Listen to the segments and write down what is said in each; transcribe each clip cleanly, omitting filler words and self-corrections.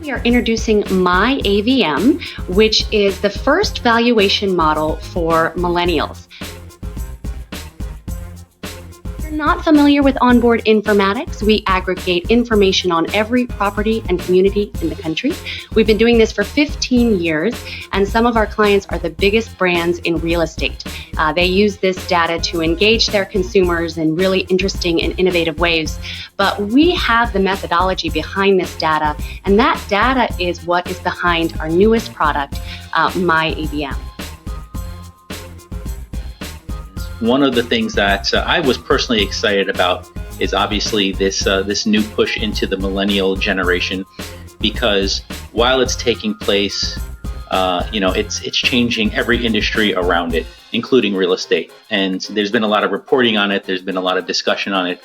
We are introducing MyAVM, which is the first valuation model for millennials. If you're not familiar with onboard informatics, we aggregate information on every property and community in the country. We've been doing this for 15 years, and some of our clients are the biggest brands in real estate. They use this data to engage their consumers in really interesting and innovative ways. But we have the methodology behind this data, and that data is what is behind our newest product, MyAVM. One of the things that I was personally excited about is obviously this new push into the millennial generation, because while it's taking place, it's changing every industry around it, including real estate. And there's been a lot of reporting on it. There's been a lot of discussion on it,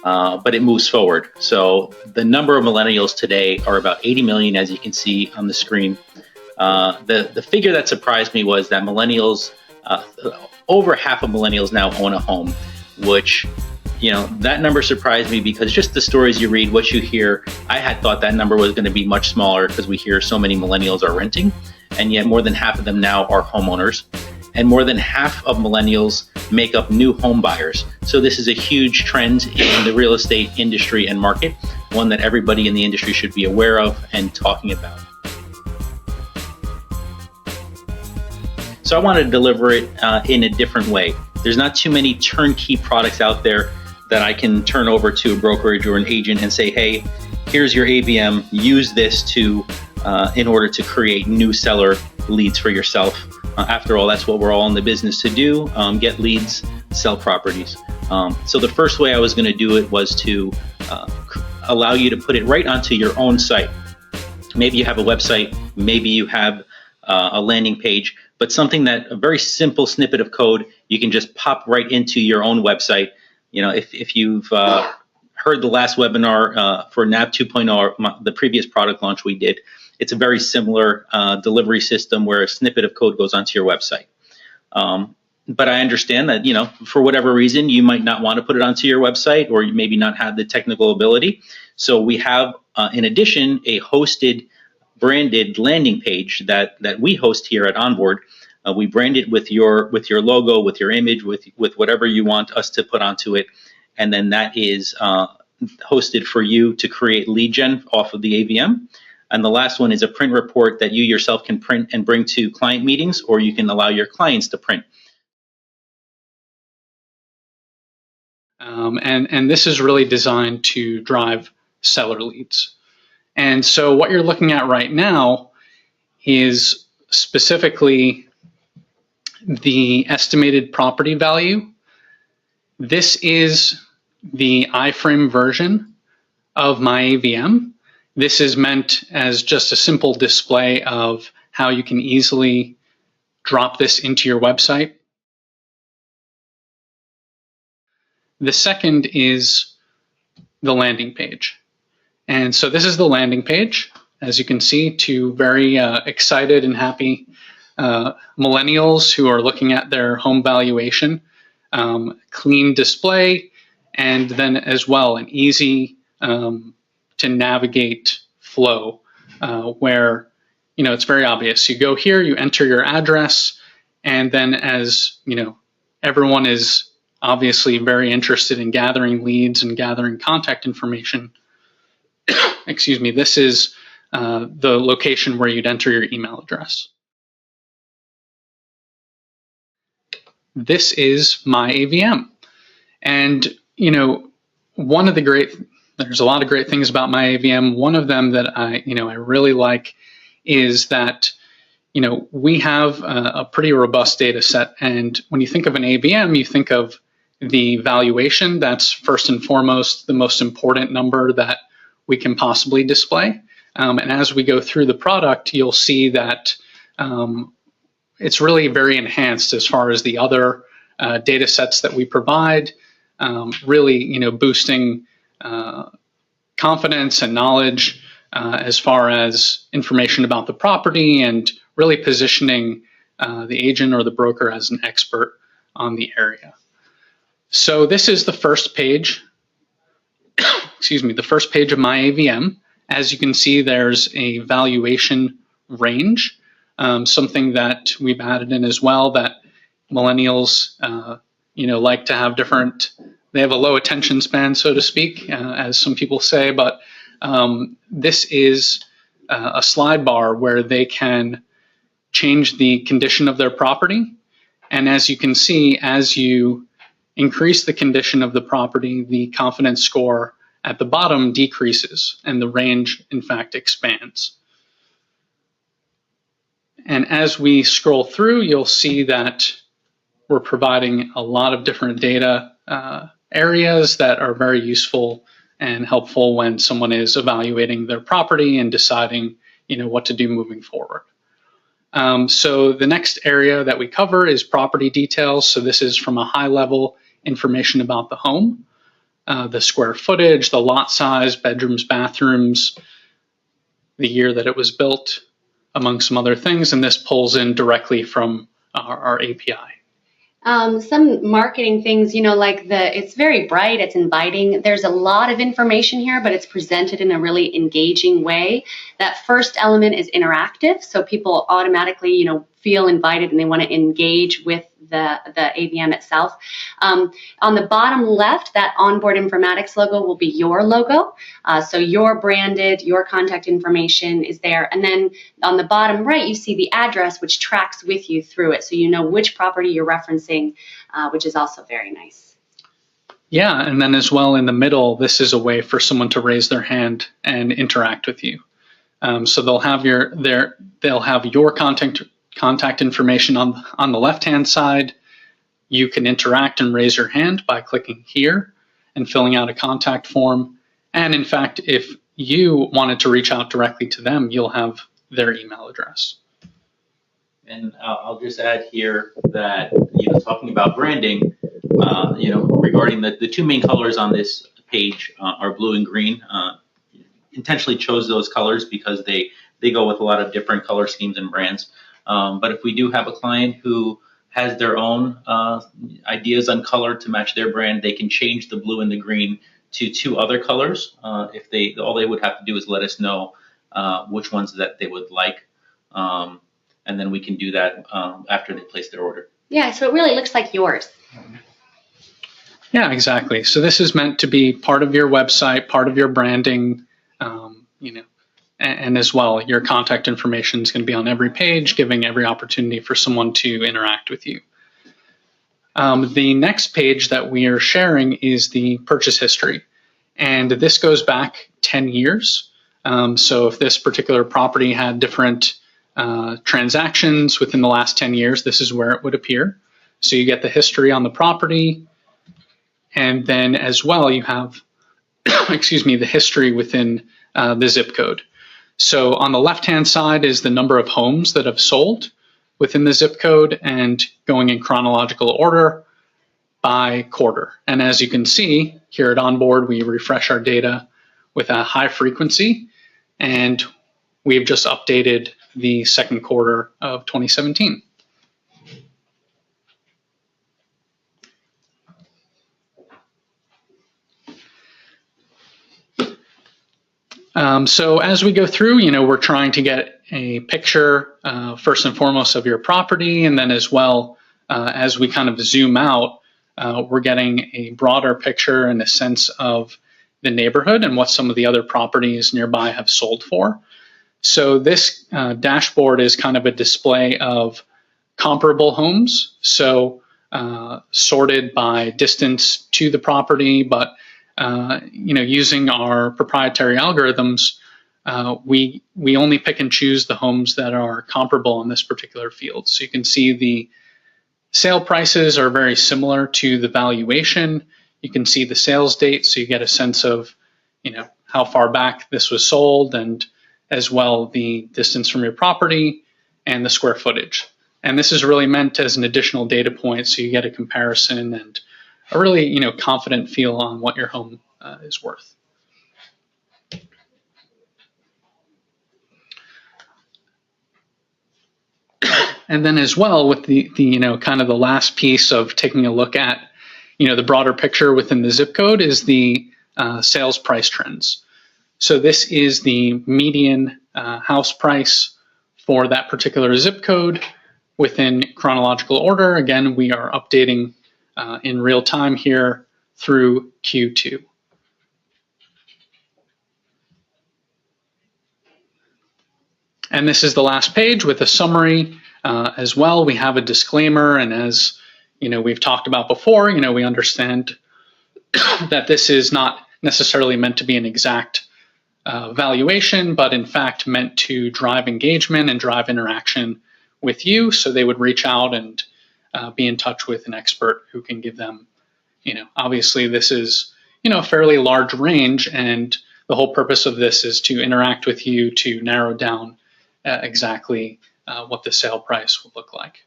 but it moves forward. So the number of millennials today are about 80 million, as you can see on the screen. The figure that surprised me was that millennials, over half of millennials now own a home, which, that number surprised me because just the stories you read, what you hear, I had thought that number was going to be much smaller because we hear so many millennials are renting, and yet more than half of them now are homeowners, and more than half of millennials make up new home buyers. So this is a huge trend in the real estate industry and market, one that everybody in the industry should be aware of and talking about. So I wanted to deliver it in a different way. There's not too many turnkey products out there that I can turn over to a brokerage or an agent and say, hey, here's your AVM, use this in order to create new seller leads for yourself. After all, that's what we're all in the business to do, get leads, sell properties. So the first way I was going to do it was to allow you to put it right onto your own site. Maybe you have a website, maybe you have a landing page, but something that a very simple snippet of code you can just pop right into your own website. If you've heard the last webinar for NAV 2.0, the previous product launch we did, it's a very similar delivery system where a snippet of code goes onto your website. But I understand that, for whatever reason, you might not want to put it onto your website, or you maybe not have the technical ability. So we have, in addition, a hosted branded landing page that we host here at Onboard. We brand it with your logo, with your image, with whatever you want us to put onto it, and then that is hosted for you to create lead gen off of the AVM. And the last one is a print report that you yourself can print and bring to client meetings, or you can allow your clients to print. And this is really designed to drive seller leads. And so what you're looking at right now is specifically the estimated property value. This is the iframe version of MyAVM. This is meant as just a simple display of how you can easily drop this into your website. The second is the landing page. And so this is the landing page. As you can see, two very excited and happy millennials who are looking at their home valuation. Clean display, and then as well an easy to navigate flow where it's very obvious. You go here, you enter your address, and then as everyone is obviously very interested in gathering leads and gathering contact information. Excuse me, this is the location where you'd enter your email address. This is MyAVM. And, there's a lot of great things about MyAVM. One of them that I really like is that, we have a pretty robust data set. And when you think of an AVM, you think of the valuation. That's first and foremost the most important number that we can possibly display. And as we go through the product, you'll see that it's really very enhanced as far as the other data sets that we provide, really boosting confidence and knowledge as far as information about the property, and really positioning the agent or the broker as an expert on the area. So this is the first page, excuse me, the first page of MyAVM. As you can see, there's a valuation range, something that we've added in as well, that millennials, like to have different. They have a low attention span, so to speak, as some people say. But this is a slide bar where they can change the condition of their property. And as you can see, as you increase the condition of the property, the confidence score at the bottom decreases and the range, in fact, expands. And as we scroll through, you'll see that we're providing a lot of different data areas that are very useful and helpful when someone is evaluating their property and deciding, what to do moving forward. So the next area that we cover is property details. So this is from a high level information about the home, the square footage, the lot size, bedrooms, bathrooms, the year that it was built, among some other things. And this pulls in directly from our API. Some marketing things, like it's very bright, it's inviting. There's a lot of information here, but it's presented in a really engaging way. That first element is interactive, so people automatically, feel invited and they want to engage with the AVM itself. On the bottom left, that onboard informatics logo will be your logo. So your branded, your contact information is there. And then on the bottom right, you see the address, which tracks with you through it. So you know which property you're referencing, which is also very nice. Yeah, and then as well in the middle, this is a way for someone to raise their hand and interact with you. So they'll have your contact information on the left-hand side. You can interact and raise your hand by clicking here and filling out a contact form. And in fact, if you wanted to reach out directly to them, you'll have their email address. And I'll just add here that, talking about branding, regarding the two main colors on this page are blue and green. Intentionally chose those colors because they go with a lot of different color schemes and brands. But if we do have a client who has their own ideas on color to match their brand, they can change the blue and the green to two other colors. All they would have to do is let us know which ones that they would like, and then we can do that after they place their order. Yeah, so it really looks like yours. Yeah, exactly. So this is meant to be part of your website, part of your branding, and as well, your contact information is going to be on every page, giving every opportunity for someone to interact with you. The next page that we are sharing is the purchase history. And this goes back 10 years. So if this particular property had different transactions within the last 10 years, this is where it would appear. So you get the history on the property. And then as well, you have, the history within the zip code. So on the left-hand side is the number of homes that have sold within the zip code and going in chronological order by quarter. And as you can see here at Onboard, we refresh our data with a high frequency, and we've just updated the second quarter of 2017. So as we go through, we're trying to get a picture first and foremost of your property, and then as well as we kind of zoom out, we're getting a broader picture and a sense of the neighborhood and what some of the other properties nearby have sold for. So this dashboard is kind of a display of comparable homes, so sorted by distance to the property, but using our proprietary algorithms, we only pick and choose the homes that are comparable in this particular field. So you can see the sale prices are very similar to the valuation. You can see the sales date, so you get a sense of, how far back this was sold, and as well the distance from your property and the square footage. And this is really meant as an additional data point, so you get a comparison and a really, confident feel on what your home is worth. And then as well with the kind of the last piece of taking a look at, the broader picture within the zip code is the sales price trends. So this is the median house price for that particular zip code within chronological order. Again, we are updating in real time here through Q2. And this is the last page with a summary as well. We have a disclaimer, and as we've talked about before, we understand that this is not necessarily meant to be an exact valuation, but in fact meant to drive engagement and drive interaction with you. So they would reach out and be in touch with an expert who can give them, obviously this is, a fairly large range, and the whole purpose of this is to interact with you to narrow down exactly what the sale price will look like.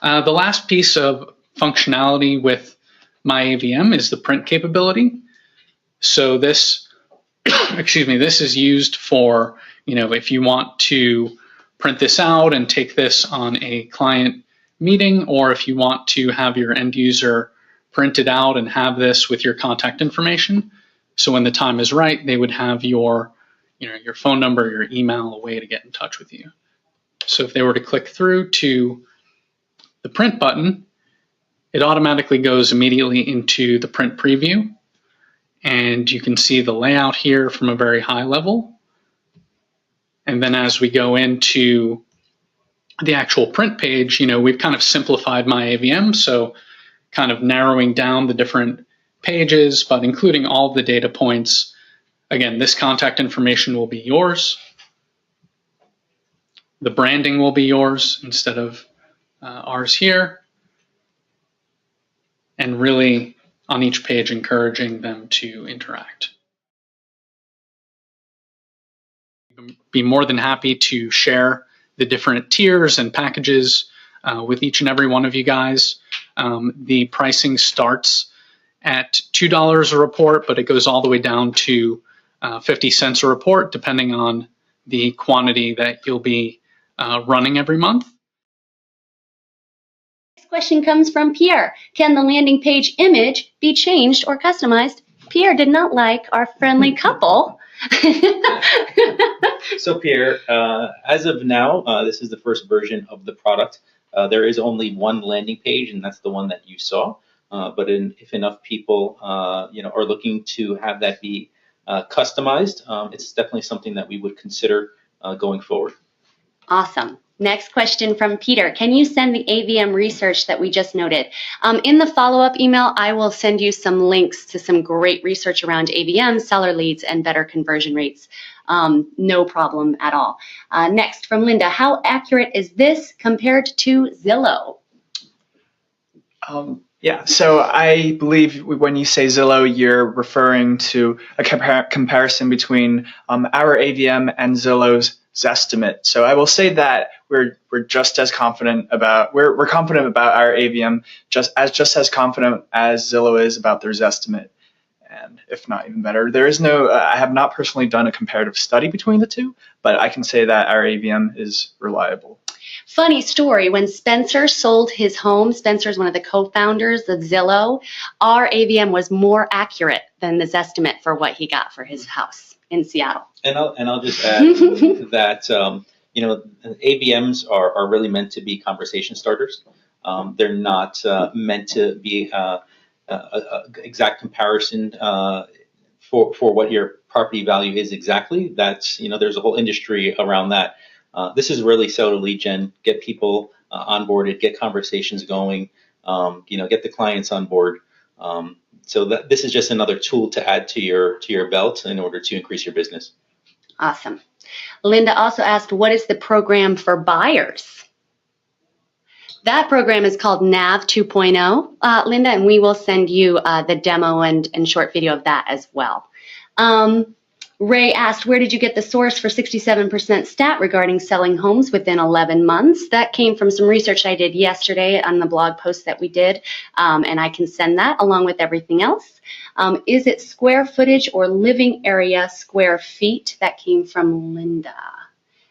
The last piece of functionality with MyAVM is the print capability. So this, this is used for, if you want to print this out and take this on a client meeting, or if you want to have your end user print it out and have this with your contact information. So when the time is right, they would have your phone number, your email, a way to get in touch with you. So if they were to click through to the print button, it automatically goes immediately into the print preview. And you can see the layout here from a very high level. And then as we go into the actual print page, we've kind of simplified MyAVM. So kind of narrowing down the different pages, but including all of the data points. Again, this contact information will be yours. The branding will be yours instead of ours here. And really on each page encouraging them to interact. Be more than happy to share the different tiers and packages with each and every one of you guys. The pricing starts at $2 a report, but it goes all the way down to 50 cents a report, depending on the quantity that you'll be running every month. Next question comes from Pierre. Can the landing page image be changed or customized? Pierre did not like our friendly couple. So Pierre, as of now, this is the first version of the product. There is only one landing page, and that's the one that you saw. But if enough people, are looking to have that be customized, it's definitely something that we would consider going forward. Awesome. Next question from Peter. Can you send the AVM research that we just noted? In the follow-up email, I will send you some links to some great research around AVM, seller leads, and better conversion rates. No problem at all. Next from Linda. How accurate is this compared to Zillow? Yeah, so I believe when you say Zillow, you're referring to a comparison between our AVM and Zillow's Zestimate. So I will say that we're just as confident about we're confident about our AVM, just as confident as Zillow is about their Zestimate, and if not even better. There is no I have not personally done a comparative study between the two, but I can say that our AVM is reliable. Funny story, when Spencer sold his home, Spencer's one of the co-founders of Zillow, our AVM was more accurate than the Zestimate for what he got for his house in Seattle. And I'll just add that AVMs are really meant to be conversation starters. They're not meant to be a exact comparison for what your property value is exactly. That's there's a whole industry around that. This is really seller lead gen, get people onboarded, get conversations going, get the clients on board. So this is just another tool to add to your belt in order to increase your business. Awesome. Linda also asked, what is the program for buyers? That program is called NAV 2.0, Linda, and we will send you the demo and short video of that as well. Ray asked, where did you get the source for 67% stat regarding selling homes within 11 months? That came from some research I did yesterday on the blog post that we did, and I can send that along with everything else. Is it square footage or living area square feet? That came from Linda.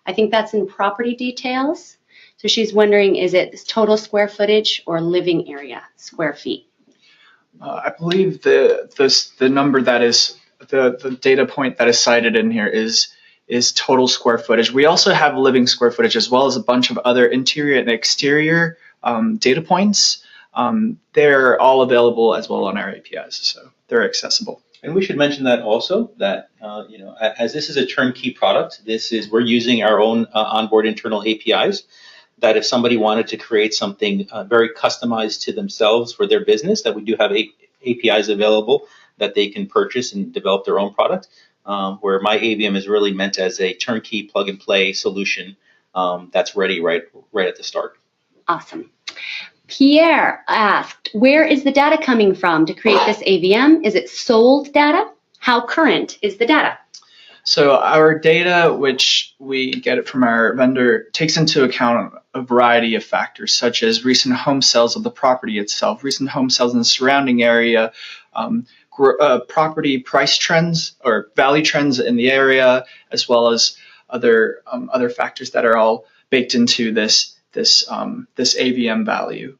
I think that's in property details. So she's wondering, is it total square footage or living area square feet? I believe the number that is the data point that is cited in here is total square footage. We also have living square footage as well as a bunch of other interior and exterior data points. They're all available as well on our APIs, so they're accessible. And we should mention that also, that as this is a turnkey product, we're using our own onboard internal APIs. That if somebody wanted to create something very customized to themselves for their business, that we do have APIs available that they can purchase and develop their own product. Where MyAVM is really meant as a turnkey plug and play solution that's ready right at the start. Awesome. Pierre asked, where is the data coming from to create this AVM? Is it sold data? How current is the data? So our data, which we get it from our vendor, takes into account a variety of factors, such as recent home sales of the property itself, recent home sales in the surrounding area, property price trends or value trends in the area, as well as other factors that are all baked into this AVM value.